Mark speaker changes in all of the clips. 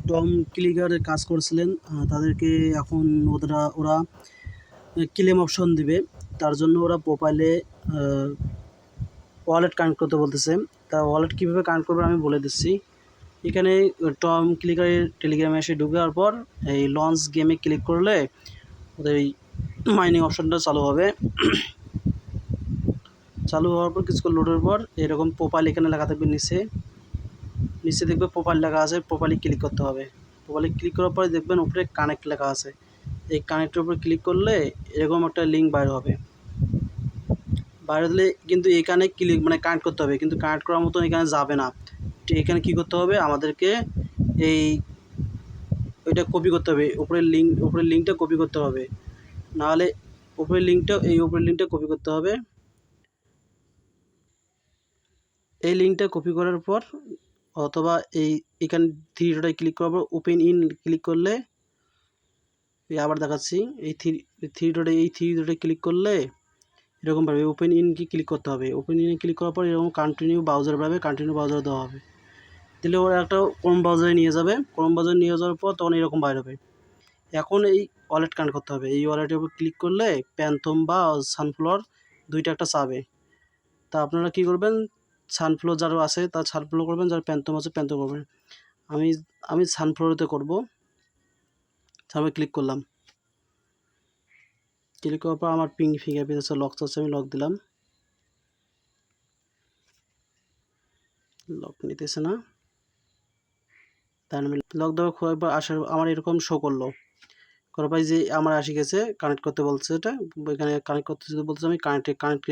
Speaker 1: Tom ক্লিকারের কাজ করছিলেন তাদেরকে এখন ওরা ক্লেম অপশন দিবে। তার জন্য ওরা প্রোফাইলে ওয়ালেট কানেক্ট করতে বলতেছে। তা ওয়ালেট কীভাবে কানেক্ট করবে আমি বলে দিচ্ছি। এখানে টম ক্লিকারের টেলিগ্রামে এসে ঢুকার পর এই লঞ্চ গেমে ক্লিক করলে ওদের এই মাইনিং অপশনটা চালু হবে। চালু হওয়ার পর কিছুক্ষণ লোডের পর এরকম প্রোফাইল এখানে লেখা থাকবে, নিচে দেখবে প্রোফাইল লেখা আছে, প্রোফাইলে ক্লিক করতে হবে। প্রোফাইলে ক্লিক করার পরে দেখবেন উপরে কানেক্ট লেখা আছে, এই কানেক্টের উপরে ক্লিক করলে এরকম একটা লিঙ্ক বাইর হবে। বাইরে দিলে কিন্তু এখানে ক্লিক কানেক্ট করতে হবে, কিন্তু কানেক্ট করার মতন এখানে যাবে না। এখানে কি করতে হবে, আমাদেরকে ওইটা কপি করতে হবে, উপরের লিঙ্কটা কপি করতে হবে। নাহলে উপরের লিঙ্কটা কপি করতে হবে। এই লিঙ্কটা কপি করার পর অথবা এখানে থ্রি ডটে ক্লিক করার পর ওপেন ইন ক্লিক করলে, আবার দেখাচ্ছি, এই থ্রি ডটে ক্লিক করলে এরকমভাবে ওপেন ইন ক্লিক করতে হবে। ওপেন ইনে ক্লিক করার পর এরকম কন্টিনিউ ব্রাউজার পাবে, কন্টিনিউ ব্রাউজার দেওয়া হবে। দিলে ওরা একটা ক্রোম ব্রাউজারে নিয়ে যাবে। ক্রোম ব্রাউজারে নিয়ে যাওয়ার পর তখন এরকম বাইর হবে। এখন এই ওয়ালেট কানেক্ট করতে হবে। এই ওয়ালেটের উপর ক্লিক করলে প্যান্থম বা সানফ্লাওয়ার দুইটা একটা চাবে। তা আপনারা কি করবেন, সানফ্লাওয়ার যারা আছে তার সানফ্লাওয়ার করবেন, যারা প্যান্থম আছে প্যান্থম করবেন। আমি সানফ্লাওয়ারতে করব। তারপরে ক্লিক করলাম। ক্লিক করার পর আমার ফিঙ্গারপ্রিন্ট আছে, লক আছে, আমি লক দিলাম। লক নিতেছে না, তার আমি লক দেওয়ার কয়েকবার আমার এরকম শো করলো, করার পর যে আমার আসি গেছে, কানেক্ট করতে বলছে। এটা এখানে কানেক্ট করতে যদি বলছে, আমি কানেক্টে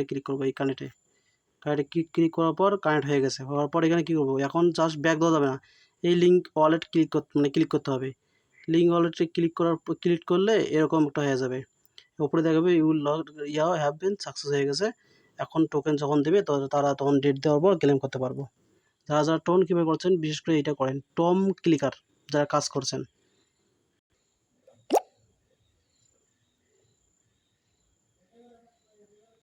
Speaker 1: ক্লিক করবো। এই কানেক্টে ক্লিক করার পর কানেক্ট হয়ে গেছে। হওয়ার পর এখানে কী করবো, এখন জাস্ট ব্যাক দেওয়া যাবে না, এই লিঙ্ক ওয়ালেট ক্লিক করতে হবে। লিঙ্ক ওয়ালেটে ক্লিক করলে এরকম একটা হয়ে যাবে, উপরে দেখাবে ইউ হ্যাভ বিন সাকসেস হয়ে গেছে। এখন টোকেন যখন দেবে তারা তখন ডেট দেওয়ার পর ক্লেম করতে পারবো। যারা টোন কীভাবে করছেন, বিশেষ করে এটা করেন টম ক্লিকার যারা কাজ করছেন।